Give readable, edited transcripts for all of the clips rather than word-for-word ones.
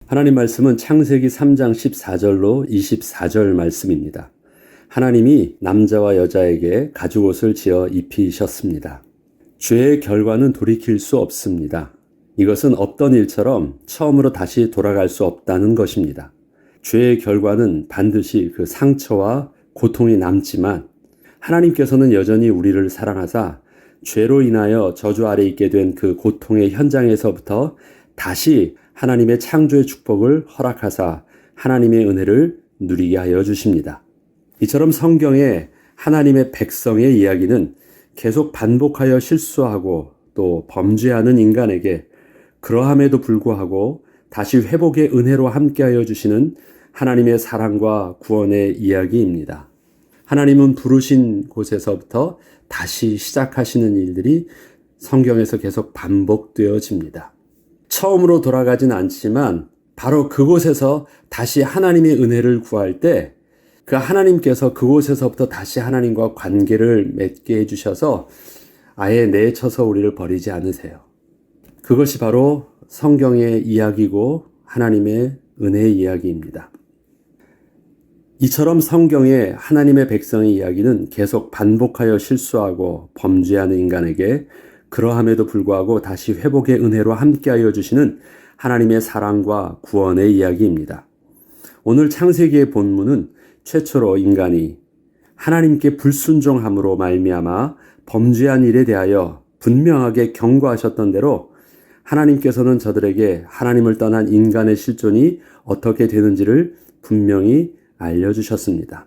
하나님 말씀은 창세기 3장 14절로 24절 말씀입니다. 하나님이 남자와 여자에게 가죽옷을 지어 입히셨습니다. 죄의 결과는 돌이킬 수 없습니다. 이것은 없던 일처럼 처음으로 다시 돌아갈 수 없다는 것입니다. 죄의 결과는 반드시 그 상처와 고통이 남지만 하나님께서는 여전히 우리를 사랑하사 죄로 인하여 저주 아래 있게 된 그 고통의 현장에서부터 다시 하나님의 창조의 축복을 허락하사 하나님의 은혜를 누리게 하여 주십니다. 이처럼 성경에 하나님의 백성의 이야기는 계속 반복하여 실수하고 또 범죄하는 인간에게 그러함에도 불구하고 다시 회복의 은혜로 함께하여 주시는 하나님의 사랑과 구원의 이야기입니다. 하나님은 부르신 곳에서부터 다시 시작하시는 일들이 성경에서 계속 반복되어집니다. 처음으로 돌아가진 않지만 바로 그곳에서 다시 하나님의 은혜를 구할 때 그 하나님께서 그곳에서부터 다시 하나님과 관계를 맺게 해주셔서 아예 내쳐서 우리를 버리지 않으세요. 그것이 바로 성경의 이야기고 하나님의 은혜의 이야기입니다. 이처럼 성경의 하나님의 백성의 이야기는 계속 반복하여 실수하고 범죄하는 인간에게 그러함에도 불구하고 다시 회복의 은혜로 함께하여 주시는 하나님의 사랑과 구원의 이야기입니다. 오늘 창세기의 본문은 최초로 인간이 하나님께 불순종함으로 말미암아 범죄한 일에 대하여 분명하게 경고하셨던 대로 하나님께서는 저들에게 하나님을 떠난 인간의 실존이 어떻게 되는지를 분명히 알려주셨습니다.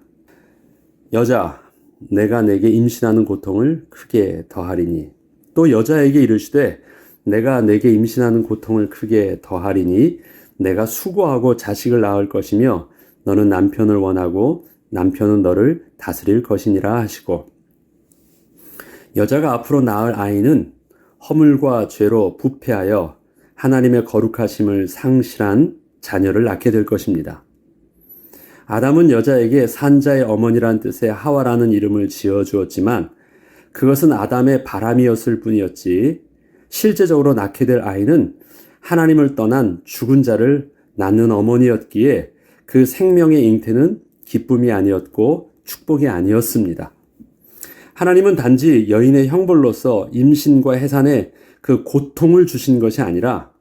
여자, 내가 내게 임신하는 고통을 크게 더하리니 또 여자에게 이르시되 내가 내게 임신하는 고통을 크게 더하리니 내가 수고하고 자식을 낳을 것이며 너는 남편을 원하고 남편은 너를 다스릴 것이니라 하시고 여자가 앞으로 낳을 아이는 허물과 죄로 부패하여 하나님의 거룩하심을 상실한 자녀를 낳게 될 것입니다. 아담은 여자에게 산자의 어머니란 뜻의 하와라는 이름을 지어주었지만 그것은 아담의 바람이었을 뿐이었지 실제적으로 낳게 될 아이는 하나님을 떠난 죽은 자를 낳는 어머니였기에 그 생명의 잉태는 기쁨이 아니었고 축복이 아니었습니다. 하나님은 단지 여인의 형벌로서 임신과 해산에 그 고통을 주신 것이 아니라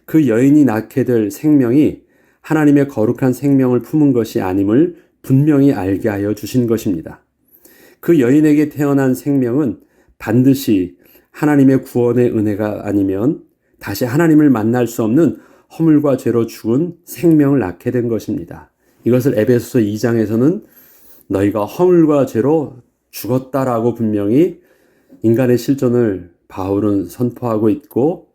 그 여인이 낳게 될 생명이 하나님의 거룩한 생명을 품은 것이 아님을 분명히 알게 하여 주신 것입니다. 그 여인에게 태어난 생명은 반드시 하나님의 구원의 은혜가 아니면 다시 하나님을 만날 수 없는 허물과 죄로 죽은 생명을 낳게 된 것입니다. 이것을 에베소서 2장에서는 너희가 허물과 죄로 죽었다라고 분명히 인간의 실존을 바울은 선포하고 있고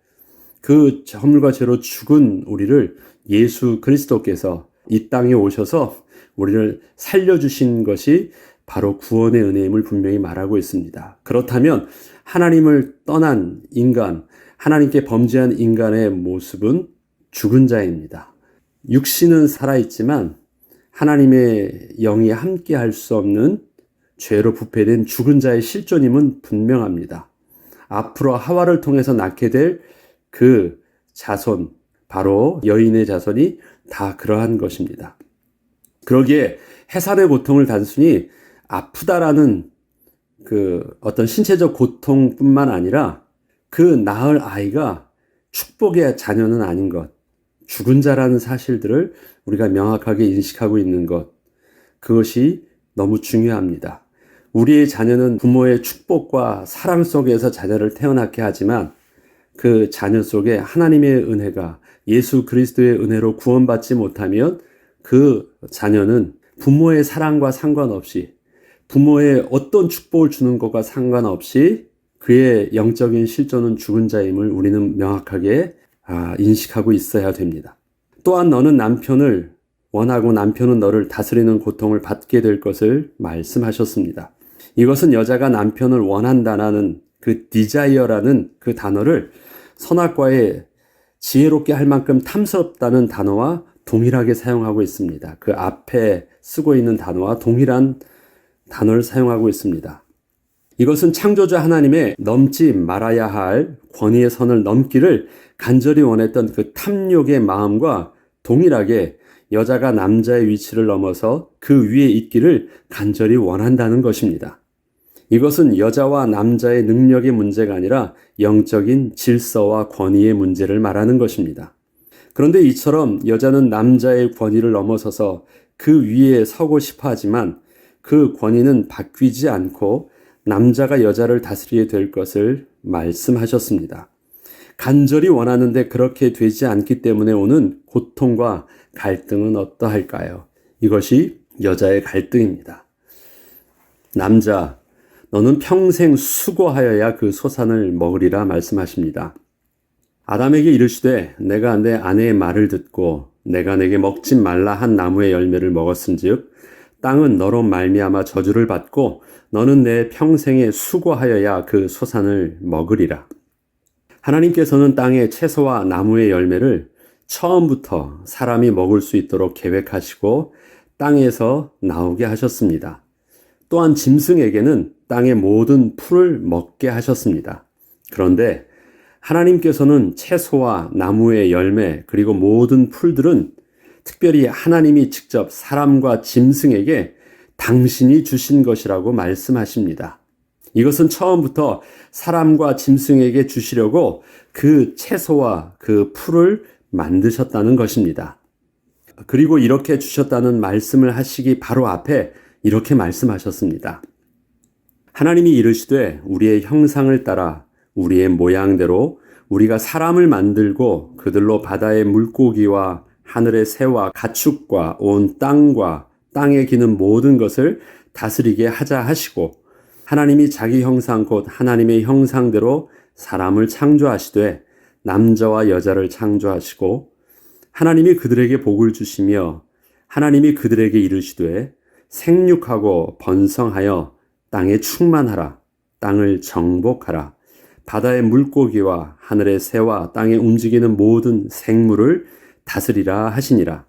그 허물과 죄로 죽은 우리를 예수 그리스도께서 이 땅에 오셔서 우리를 살려주신 것이 바로 구원의 은혜임을 분명히 말하고 있습니다. 그렇다면 하나님을 떠난 인간, 하나님께 범죄한 인간의 모습은 죽은 자입니다. 육신은 살아있지만 하나님의 영이 함께 할 수 없는 죄로 부패된 죽은 자의 실존임은 분명합니다. 앞으로 하와를 통해서 낳게 될 그 자손, 바로 여인의 자손이 다 그러한 것입니다. 그러기에 해산의 고통을 단순히 아프다라는 그 어떤 신체적 고통뿐만 아니라 그 낳을 아이가 축복의 자녀는 아닌 것, 죽은 자라는 사실들을 우리가 명확하게 인식하고 있는 것, 그것이 너무 중요합니다. 우리의 자녀는 부모의 축복과 사랑 속에서 자녀를 태어나게 하지만 그 자녀 속에 하나님의 은혜가 예수 그리스도의 은혜로 구원받지 못하면 그 자녀는 부모의 사랑과 상관없이 부모의 어떤 축복을 주는 것과 상관없이 그의 영적인 실존은 죽은 자임을 우리는 명확하게 인식하고 있어야 됩니다. 또한 너는 남편을 원하고 남편은 너를 다스리는 고통을 받게 될 것을 말씀하셨습니다. 이것은 여자가 남편을 원한다라는 그 desire라는 그 단어를 선악과에 지혜롭게 할 만큼 탐스럽다는 단어와 동일하게 사용하고 있습니다. 그 앞에 쓰고 있는 단어와 동일한 단어를 사용하고 있습니다. 이것은 창조주 하나님의 넘지 말아야 할 권위의 선을 넘기를 간절히 원했던 그 탐욕의 마음과 동일하게 여자가 남자의 위치를 넘어서 그 위에 있기를 간절히 원한다는 것입니다. 이것은 여자와 남자의 능력의 문제가 아니라 영적인 질서와 권위의 문제를 말하는 것입니다. 그런데 이처럼 여자는 남자의 권위를 넘어서서 그 위에 서고 싶어 하지만 그 권위는 바뀌지 않고 남자가 여자를 다스리게 될 것을 말씀하셨습니다. 간절히 원하는데 그렇게 되지 않기 때문에 오는 고통과 갈등은 어떠할까요? 이것이 여자의 갈등입니다. 남자, 너는 평생 수고하여야 그 소산을 먹으리라 말씀하십니다. 아담에게 이르시되 내가 내 아내의 말을 듣고 내가 내게 먹지 말라 한 나무의 열매를 먹었은즉 땅은 너로 말미암아 저주를 받고 너는 내 평생에 수고하여야 그 소산을 먹으리라. 하나님께서는 땅의 채소와 나무의 열매를 처음부터 사람이 먹을 수 있도록 계획하시고 땅에서 나오게 하셨습니다. 또한 짐승에게는 땅의 모든 풀을 먹게 하셨습니다. 그런데 하나님께서는 채소와 나무의 열매 그리고 모든 풀들은 특별히 하나님이 직접 사람과 짐승에게 당신이 주신 것이라고 말씀하십니다. 이것은 처음부터 사람과 짐승에게 주시려고 그 채소와 그 풀을 만드셨다는 것입니다. 그리고 이렇게 주셨다는 말씀을 하시기 바로 앞에 이렇게 말씀하셨습니다. 하나님이 이르시되 우리의 형상을 따라 우리의 모양대로 우리가 사람을 만들고 그들로 바다의 물고기와 하늘의 새와 가축과 온 땅과 땅에 기는 모든 것을 다스리게 하자 하시고 하나님이 자기 형상 곧 하나님의 형상대로 사람을 창조하시되 남자와 여자를 창조하시고 하나님이 그들에게 복을 주시며 하나님이 그들에게 이르시되 생육하고 번성하여 땅에 충만하라 땅을 정복하라 바다의 물고기와 하늘의 새와 땅에 움직이는 모든 생물을 다스리라 하시니라.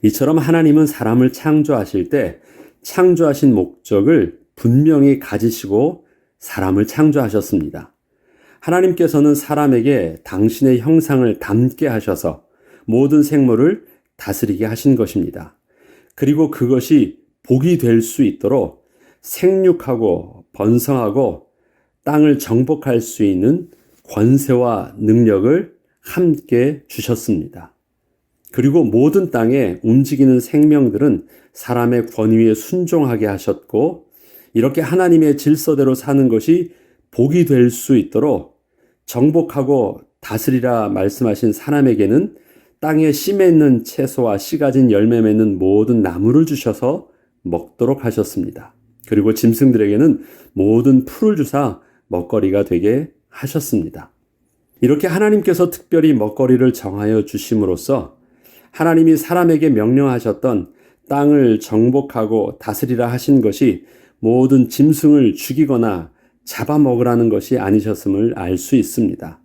이처럼 하나님은 사람을 창조하실 때 창조하신 목적을 분명히 가지시고 사람을 창조하셨습니다. 하나님께서는 사람에게 당신의 형상을 담게 하셔서 모든 생물을 다스리게 하신 것입니다. 그리고 그것이 복이 될 수 있도록 생육하고 번성하고 땅을 정복할 수 있는 권세와 능력을 함께 주셨습니다. 그리고 모든 땅에 움직이는 생명들은 사람의 권위에 순종하게 하셨고 이렇게 하나님의 질서대로 사는 것이 복이 될 수 있도록 정복하고 다스리라 말씀하신 사람에게는 땅에 씨 맺는 채소와 씨 가진 열매 맺는 모든 나무를 주셔서 먹도록 하셨습니다. 그리고 짐승들에게는 모든 풀을 주사 먹거리가 되게 하셨습니다. 이렇게 하나님께서 특별히 먹거리를 정하여 주심으로써 하나님이 사람에게 명령하셨던 땅을 정복하고 다스리라 하신 것이 모든 짐승을 죽이거나 잡아먹으라는 것이 아니셨음을 알 수 있습니다.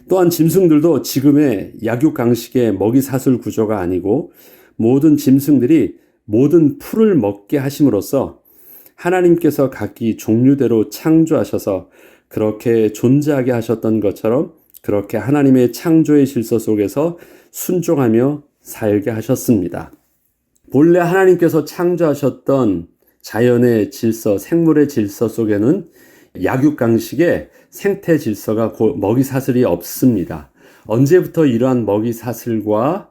또한 짐승들도 지금의 약육강식의 먹이사슬 구조가 아니고 모든 짐승들이 모든 풀을 먹게 하심으로써 하나님께서 각기 종류대로 창조하셔서 그렇게 존재하게 하셨던 것처럼 그렇게 하나님의 창조의 질서 속에서 순종하며 살게 하셨습니다. 본래 하나님께서 창조하셨던 자연의 질서, 생물의 질서 속에는 약육강식의 생태 질서가 먹이사슬이 없습니다. 언제부터 이러한 먹이사슬과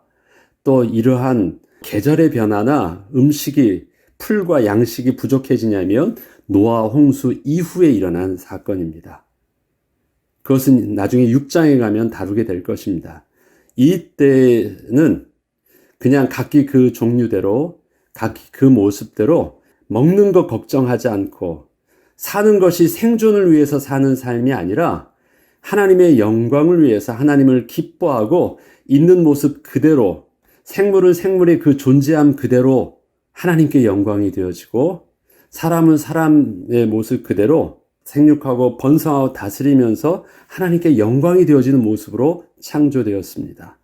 또 이러한 계절의 변화나 음식이 풀과 양식이 부족해지냐면 노아 홍수 이후에 일어난 사건입니다. 그것은 나중에 6장에 가면 다루게 될 것입니다. 이때는 그냥 각기 그 종류대로 각기 그 모습대로 먹는 것 걱정하지 않고 사는 것이 생존을 위해서 사는 삶이 아니라 하나님의 영광을 위해서 하나님을 기뻐하고 있는 모습 그대로 생물은 생물의 그 존재함 그대로 하나님께 영광이 되어지고 사람은 사람의 모습 그대로 생육하고 번성하고 다스리면서 하나님께 영광이 되어지는 모습으로 창조되었습니다.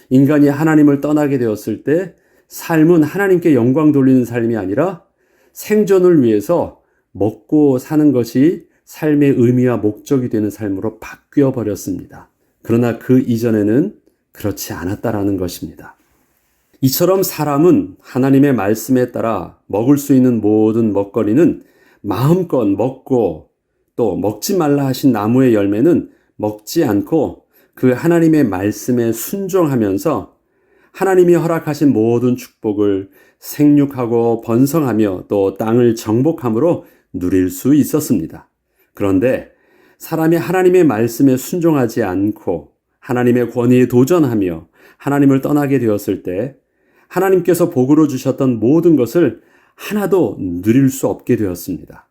인간이 하나님을 떠나게 되었을 때 삶은 하나님께 영광 돌리는 삶이 아니라 생존을 위해서 먹고 사는 것이 삶의 의미와 목적이 되는 삶으로 바뀌어 버렸습니다. 그러나 그 이전에는 그렇지 않았다라는 것입니다. 이처럼 사람은 하나님의 말씀에 따라 먹을 수 있는 모든 먹거리는 마음껏 먹고 또 먹지 말라 하신 나무의 열매는 먹지 않고 그 하나님의 말씀에 순종하면서 하나님이 허락하신 모든 축복을 생육하고 번성하며 또 땅을 정복함으로 누릴 수 있었습니다. 그런데 사람이 하나님의 말씀에 순종하지 않고 하나님의 권위에 도전하며 하나님을 떠나게 되었을 때 하나님께서 복으로 주셨던 모든 것을 하나도 누릴 수 없게 되었습니다.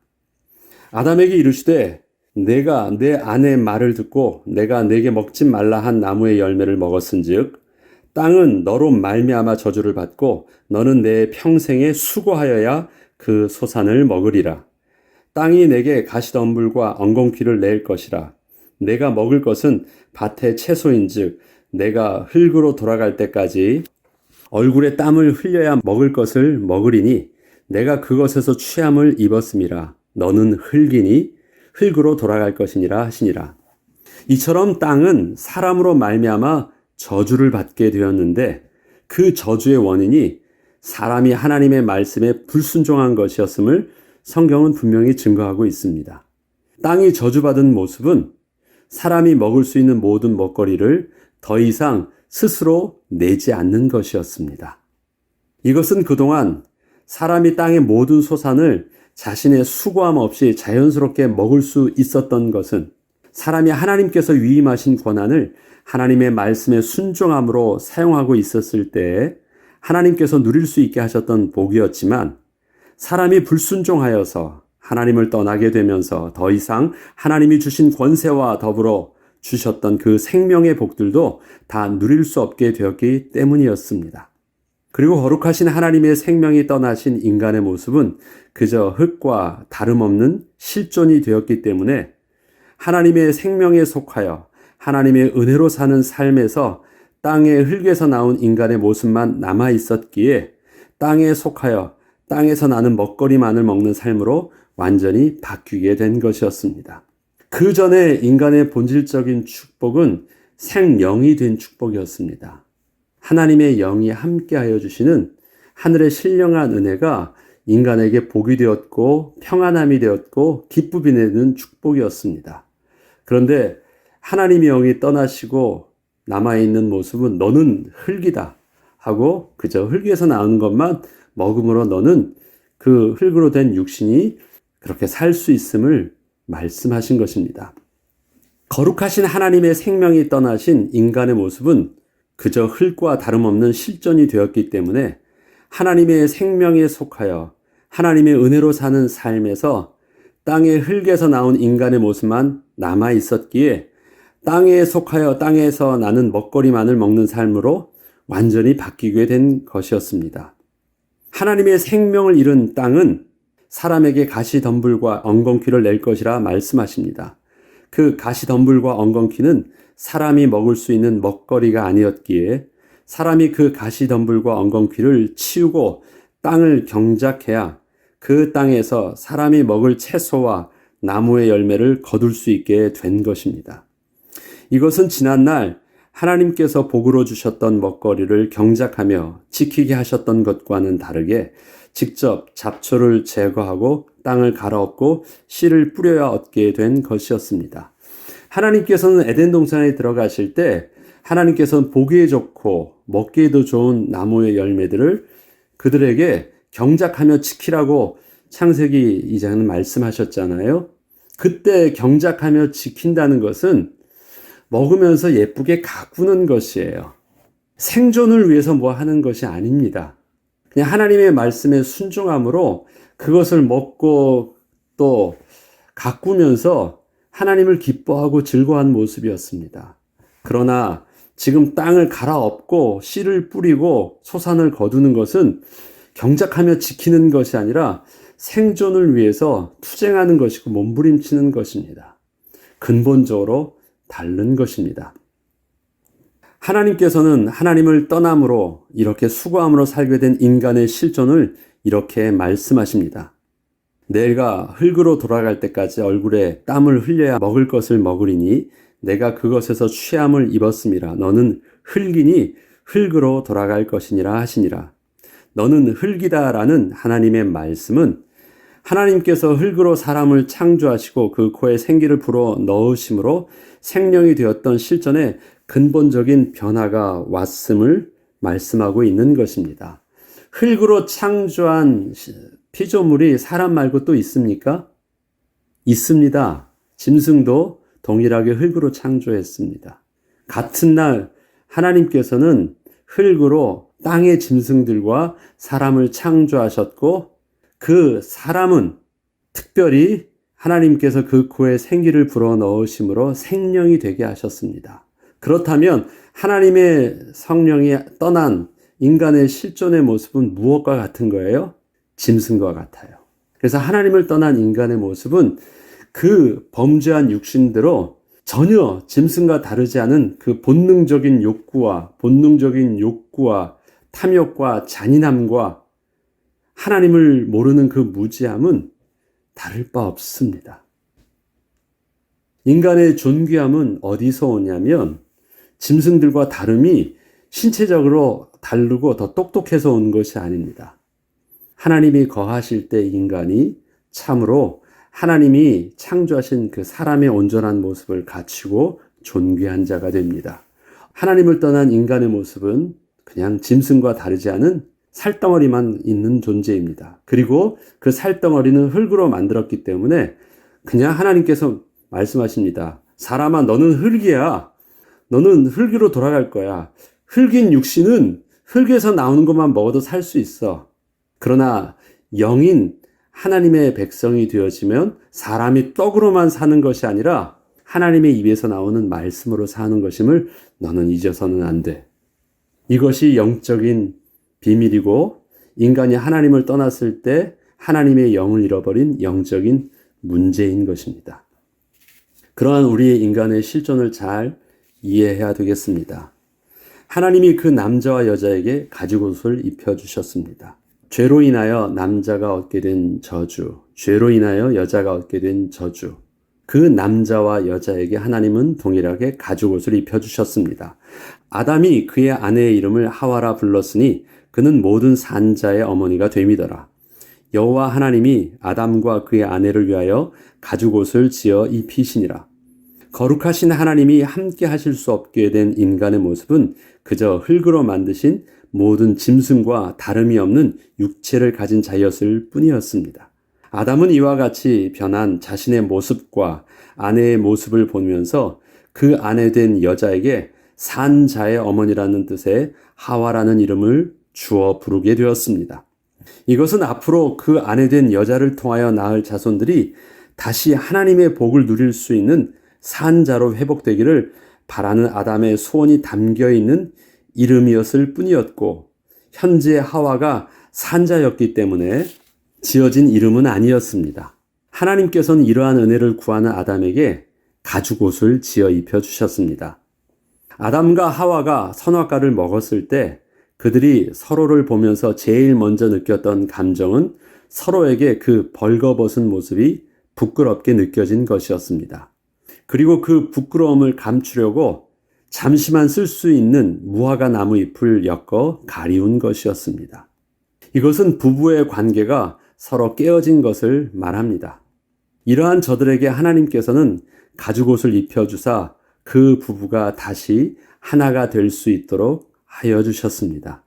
아담에게 이르시되 내가 내 아내의 말을 듣고 내가 내게 먹지 말라 한 나무의 열매를 먹었은즉 땅은 너로 말미암아 저주를 받고 너는 내 평생에 수고하여야 그 소산을 먹으리라. 땅이 내게 가시덤불과 엉겅퀴를 낼 것이라. 내가 먹을 것은 밭의 채소인즉 내가 흙으로 돌아갈 때까지 얼굴에 땀을 흘려야 먹을 것을 먹으리니 내가 그것에서 취함을 입었음이라. 너는 흙이니 흙으로 돌아갈 것이니라 하시니라. 이처럼 땅은 사람으로 말미암아 저주를 받게 되었는데 그 저주의 원인이 사람이 하나님의 말씀에 불순종한 것이었음을 성경은 분명히 증거하고 있습니다. 땅이 저주받은 모습은 사람이 먹을 수 있는 모든 먹거리를 더 이상 스스로 내지 않는 것이었습니다. 이것은 그동안 사람이 땅의 모든 소산을 자신의 수고함 없이 자연스럽게 먹을 수 있었던 것은 사람이 하나님께서 위임하신 권한을 하나님의 말씀에 순종함으로 사용하고 있었을 때에 하나님께서 누릴 수 있게 하셨던 복이었지만 사람이 불순종하여서 하나님을 떠나게 되면서 더 이상 하나님이 주신 권세와 더불어 주셨던 그 생명의 복들도 다 누릴 수 없게 되었기 때문이었습니다. 그리고 거룩하신 하나님의 생명이 떠나신 인간의 모습은 그저 흙과 다름없는 실존이 되었기 때문에 하나님의 생명에 속하여 하나님의 은혜로 사는 삶에서 땅의 흙에서 나온 인간의 모습만 남아 있었기에 땅에 속하여 땅에서 나는 먹거리만을 먹는 삶으로 완전히 바뀌게 된 것이었습니다. 그 전에 인간의 본질적인 축복은 생명이 된 축복이었습니다. 하나님의 영이 함께하여 주시는 하늘의 신령한 은혜가 인간에게 복이 되었고 평안함이 되었고 기쁨이 되는 축복이었습니다. 그런데 하나님의 영이 떠나시고 남아있는 모습은 너는 흙이다 하고 그저 흙에서 나오는 것만 먹음으로 너는 그 흙으로 된 육신이 그렇게 살 수 있음을 말씀하신 것입니다. 거룩하신 하나님의 생명이 떠나신 인간의 모습은 그저 흙과 다름없는 실존이 되었기 때문에 하나님의 생명에 속하여 하나님의 은혜로 사는 삶에서 땅의 흙에서 나온 인간의 모습만 남아 있었기에 땅에 속하여 땅에서 나는 먹거리만을 먹는 삶으로 완전히 바뀌게 된 것이었습니다. 하나님의 생명을 잃은 땅은 사람에게 가시덤불과 엉겅퀴를 낼 것이라 말씀하십니다. 그 가시덤불과 엉겅퀴는 사람이 먹을 수 있는 먹거리가 아니었기에 사람이 그 가시덤불과 엉겅퀴를 치우고 땅을 경작해야 그 땅에서 사람이 먹을 채소와 나무의 열매를 거둘 수 있게 된 것입니다. 이것은 지난날 하나님께서 복으로 주셨던 먹거리를 경작하며 지키게 하셨던 것과는 다르게 직접 잡초를 제거하고 땅을 갈아엎고 씨를 뿌려야 얻게 된 것이었습니다. 하나님께서는 에덴 동산에 들어가실 때 하나님께서는 보기에 좋고 먹기에도 좋은 나무의 열매들을 그들에게 경작하며 지키라고 창세기 2장은 말씀하셨잖아요. 그때 경작하며 지킨다는 것은 먹으면서 예쁘게 가꾸는 것이에요. 생존을 위해서 뭐 하는 것이 아닙니다. 그냥 하나님의 말씀에 순종함으로 그것을 먹고 또 가꾸면서 하나님을 기뻐하고 즐거워하는 모습이었습니다. 그러나 지금 땅을 갈아엎고 씨를 뿌리고 소산을 거두는 것은 경작하며 지키는 것이 아니라 생존을 위해서 투쟁하는 것이고 몸부림치는 것입니다. 근본적으로 다른 것입니다. 하나님께서는 하나님을 떠남으로 이렇게 수고함으로 살게 된 인간의 실존을 이렇게 말씀하십니다. 내가 흙으로 돌아갈 때까지 얼굴에 땀을 흘려야 먹을 것을 먹으리니 내가 그것에서 취함을 입었음이라. 너는 흙이니 흙으로 돌아갈 것이니라 하시니라. 너는 흙이다라는 하나님의 말씀은 하나님께서 흙으로 사람을 창조하시고 그 코에 생기를 불어 넣으심으로 생명이 되었던 실전에 근본적인 변화가 왔음을 말씀하고 있는 것입니다. 흙으로 창조한 피조물이 사람 말고 또 있습니까? 있습니다. 짐승도 동일하게 흙으로 창조했습니다. 같은 날 하나님께서는 흙으로 땅의 짐승들과 사람을 창조하셨고 그 사람은 특별히 하나님께서 그 코에 생기를 불어넣으심으로 생명이 되게 하셨습니다. 그렇다면 하나님의 성령이 떠난 인간의 실존의 모습은 무엇과 같은 거예요? 짐승과 같아요. 그래서 하나님을 떠난 인간의 모습은 그 범죄한 육신대로 전혀 짐승과 다르지 않은 그 본능적인 욕구와 탐욕과 잔인함과 하나님을 모르는 그 무지함은 다를 바 없습니다. 인간의 존귀함은 어디서 오냐면 짐승들과 다름이 신체적으로 다르고 더 똑똑해서 온 것이 아닙니다. 하나님이 거하실 때 인간이 참으로 하나님이 창조하신 그 사람의 온전한 모습을 갖추고 존귀한 자가 됩니다. 하나님을 떠난 인간의 모습은 그냥 짐승과 다르지 않은 살덩어리만 있는 존재입니다. 그리고 그 살덩어리는 흙으로 만들었기 때문에 그냥 하나님께서 말씀하십니다. 사람아, 너는 흙이야. 너는 흙으로 돌아갈 거야. 흙인 육신은 흙에서 나오는 것만 먹어도 살 수 있어. 그러나 영인 하나님의 백성이 되어지면 사람이 떡으로만 사는 것이 아니라 하나님의 입에서 나오는 말씀으로 사는 것임을 너는 잊어서는 안 돼. 이것이 영적인 비밀이고 인간이 하나님을 떠났을 때 하나님의 영을 잃어버린 영적인 문제인 것입니다. 그러한 우리의 인간의 실존을 잘 이해해야 되겠습니다. 하나님이 그 남자와 여자에게 가죽옷을 입혀주셨습니다. 죄로 인하여 남자가 얻게 된 저주, 죄로 인하여 여자가 얻게 된 저주. 그 남자와 여자에게 하나님은 동일하게 가죽옷을 입혀주셨습니다. 아담이 그의 아내의 이름을 하와라 불렀으니 그는 모든 산자의 어머니가 됨이더라. 여호와 하나님이 아담과 그의 아내를 위하여 가죽옷을 지어 입히시니라. 거룩하신 하나님이 함께 하실 수 없게 된 인간의 모습은 그저 흙으로 만드신 모든 짐승과 다름이 없는 육체를 가진 자였을 뿐이었습니다. 아담은 이와 같이 변한 자신의 모습과 아내의 모습을 보면서 그 아내 된 여자에게 산자의 어머니라는 뜻의 하와라는 이름을 주어 부르게 되었습니다. 이것은 앞으로 그 아내 된 여자를 통하여 낳을 자손들이 다시 하나님의 복을 누릴 수 있는 산자로 회복되기를 바라는 아담의 소원이 담겨 있는 이름이었을 뿐이었고 현재 하와가 산자였기 때문에 지어진 이름은 아니었습니다. 하나님께서는 이러한 은혜를 구하는 아담에게 가죽옷을 지어 입혀주셨습니다. 아담과 하와가 선악과를 먹었을 때 그들이 서로를 보면서 제일 먼저 느꼈던 감정은 서로에게 그 벌거벗은 모습이 부끄럽게 느껴진 것이었습니다. 그리고 그 부끄러움을 감추려고 잠시만 쓸 수 있는 무화과 나무 잎을 엮어 가리운 것이었습니다. 이것은 부부의 관계가 서로 깨어진 것을 말합니다. 이러한 저들에게 하나님께서는 가죽옷을 입혀주사 그 부부가 다시 하나가 될 수 있도록 하여 주셨습니다.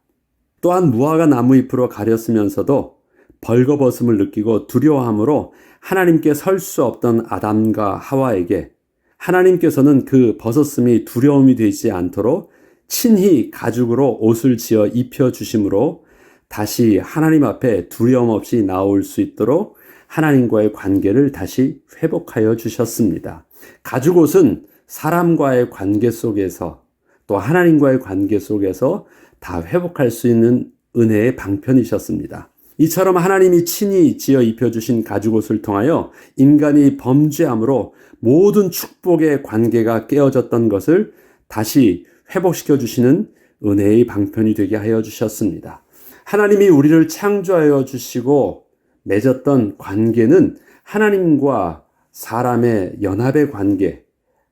또한 무화과 나무 잎으로 가렸으면서도 벌거벗음을 느끼고 두려워함으로 하나님께 설 수 없던 아담과 하와에게 하나님께서는 그 벗었음이 두려움이 되지 않도록 친히 가죽으로 옷을 지어 입혀주심으로 다시 하나님 앞에 두려움 없이 나올 수 있도록 하나님과의 관계를 다시 회복하여 주셨습니다. 가죽옷은 사람과의 관계 속에서 또 하나님과의 관계 속에서 다 회복할 수 있는 은혜의 방편이셨습니다. 이처럼 하나님이 친히 지어 입혀주신 가죽옷을 통하여 인간이 범죄함으로 모든 축복의 관계가 깨어졌던 것을 다시 회복시켜 주시는 은혜의 방편이 되게 하여 주셨습니다. 하나님이 우리를 창조하여 주시고 맺었던 관계는 하나님과 사람의 연합의 관계,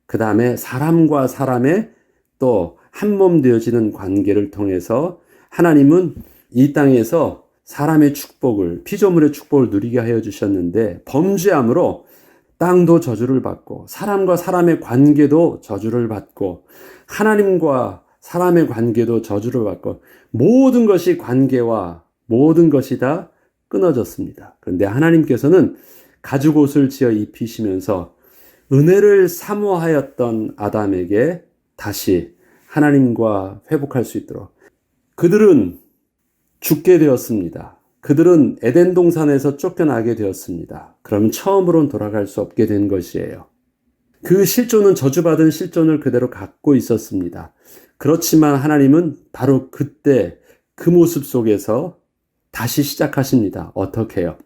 그 다음에 사람과 사람의 또 한 몸 되어지는 관계를 통해서 하나님은 이 땅에서 사람의 축복을, 피조물의 축복을 누리게 하여 주셨는데, 범죄함으로 땅도 저주를 받고 사람과 사람의 관계도 저주를 받고 하나님과 사람의 관계도 저주를 받고 모든 것이 관계와 모든 것이 다 끊어졌습니다. 그런데 하나님께서는 가죽옷을 지어 입히시면서 은혜를 사모하였던 아담에게 다시 하나님과 회복할 수 있도록, 그들은 죽게 되었습니다. 그들은 에덴 동산에서 쫓겨나게 되었습니다. 그럼 처음으로는 돌아갈 수 없게 된 것이에요. 그 실존은 저주받은 실존을 그대로 갖고 있었습니다. 그렇지만 하나님은 바로 그때 그 모습 속에서 다시 시작하십니다. 어떻게 해요?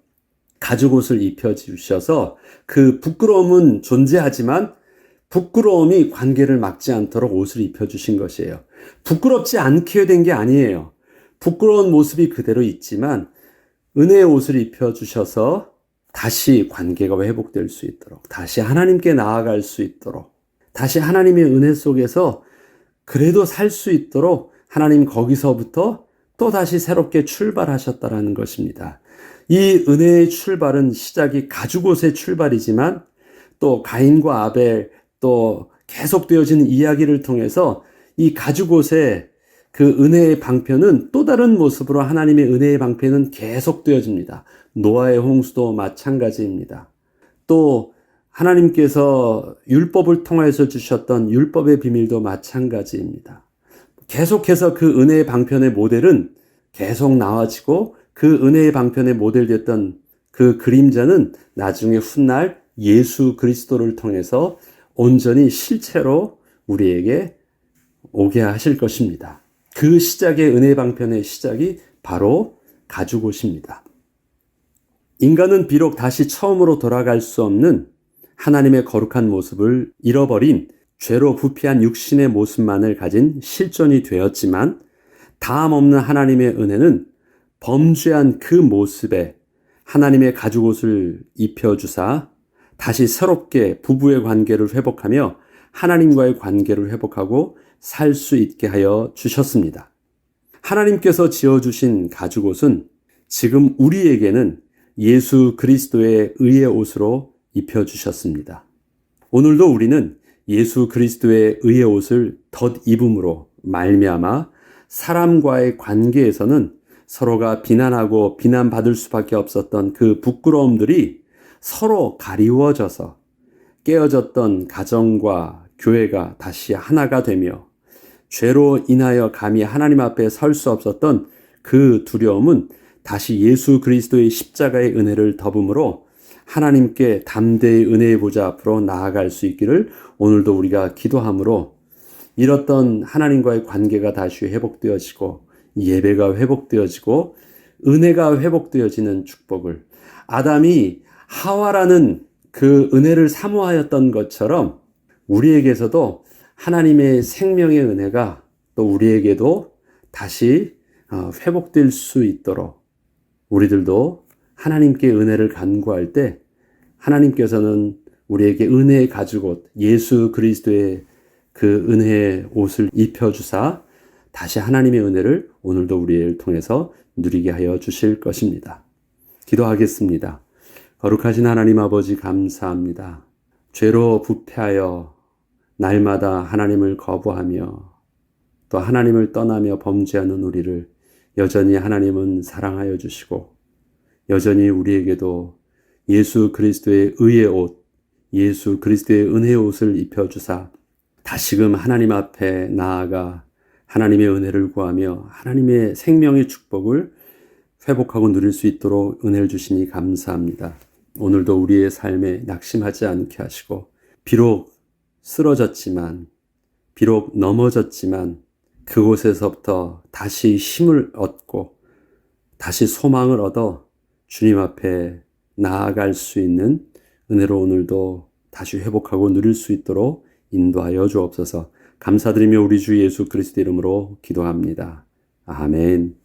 가죽옷을 입혀주셔서 그 부끄러움은 존재하지만 부끄러움이 관계를 막지 않도록 옷을 입혀주신 것이에요. 부끄럽지 않게 된 게 아니에요. 부끄러운 모습이 그대로 있지만 은혜의 옷을 입혀주셔서 다시 관계가 회복될 수 있도록, 다시 하나님께 나아갈 수 있도록, 다시 하나님의 은혜 속에서 그래도 살 수 있도록 하나님 거기서부터 또 다시 새롭게 출발하셨다라는 것입니다. 이 은혜의 출발은 시작이 가죽옷의 출발이지만 또 가인과 아벨, 또 계속되어지는 이야기를 통해서 이 가죽옷의 그 은혜의 방편은 또 다른 모습으로 하나님의 은혜의 방편은 계속되어집니다. 노아의 홍수도 마찬가지입니다. 또 하나님께서 율법을 통해서 주셨던 율법의 비밀도 마찬가지입니다. 계속해서 그 은혜의 방편의 모델은 계속 나와지고 그 은혜의 방편의 모델됐던 그 그림자는 나중에 훗날 예수 그리스도를 통해서 온전히 실체로 우리에게 오게 하실 것입니다. 그 시작의 은혜 방편의 시작이 바로 가죽옷입니다. 인간은 비록 다시 처음으로 돌아갈 수 없는 하나님의 거룩한 모습을 잃어버린 죄로 부패한 육신의 모습만을 가진 실존이 되었지만 다함 없는 하나님의 은혜는 범죄한 그 모습에 하나님의 가죽옷을 입혀주사 다시 새롭게 부부의 관계를 회복하며 하나님과의 관계를 회복하고 살 수 있게 하여 주셨습니다. 하나님께서 지어주신 가죽옷은 지금 우리에게는 예수 그리스도의 의의 옷으로 입혀주셨습니다. 오늘도 우리는 예수 그리스도의 의의 옷을 덧입음으로 말미암아 사람과의 관계에서는 서로가 비난하고 비난받을 수밖에 없었던 그 부끄러움들이 서로 가리워져서 깨어졌던 가정과 교회가 다시 하나가 되며 죄로 인하여 감히 하나님 앞에 설 수 없었던 그 두려움은 다시 예수 그리스도의 십자가의 은혜를 덮음으로 하나님께 담대히 은혜의 보좌 앞으로 나아갈 수 있기를 오늘도 우리가 기도함으로 잃었던 하나님과의 관계가 다시 회복되어지고 예배가 회복되어지고 은혜가 회복되어지는 축복을, 아담이 하와라는 그 은혜를 사모하였던 것처럼 우리에게서도 하나님의 생명의 은혜가 또 우리에게도 다시 회복될 수 있도록 우리들도 하나님께 은혜를 간구할 때 하나님께서는 우리에게 은혜의 가죽옷 예수 그리스도의 그 은혜의 옷을 입혀주사 다시 하나님의 은혜를 오늘도 우리를 통해서 누리게 하여 주실 것입니다. 기도하겠습니다. 거룩하신 하나님 아버지 감사합니다. 죄로 부패하여 날마다 하나님을 거부하며 또 하나님을 떠나며 범죄하는 우리를 여전히 하나님은 사랑하여 주시고 여전히 우리에게도 예수 그리스도의 의의 옷, 예수 그리스도의 은혜의 옷을 입혀주사 다시금 하나님 앞에 나아가 하나님의 은혜를 구하며 하나님의 생명의 축복을 회복하고 누릴 수 있도록 은혜를 주시니 감사합니다. 오늘도 우리의 삶에 낙심하지 않게 하시고 비록 쓰러졌지만 비록 넘어졌지만 그곳에서부터 다시 힘을 얻고 다시 소망을 얻어 주님 앞에 나아갈 수 있는 은혜로 오늘도 다시 회복하고 누릴 수 있도록 인도하여 주옵소서. 감사드리며 우리 주 예수 그리스도 이름으로 기도합니다. 아멘.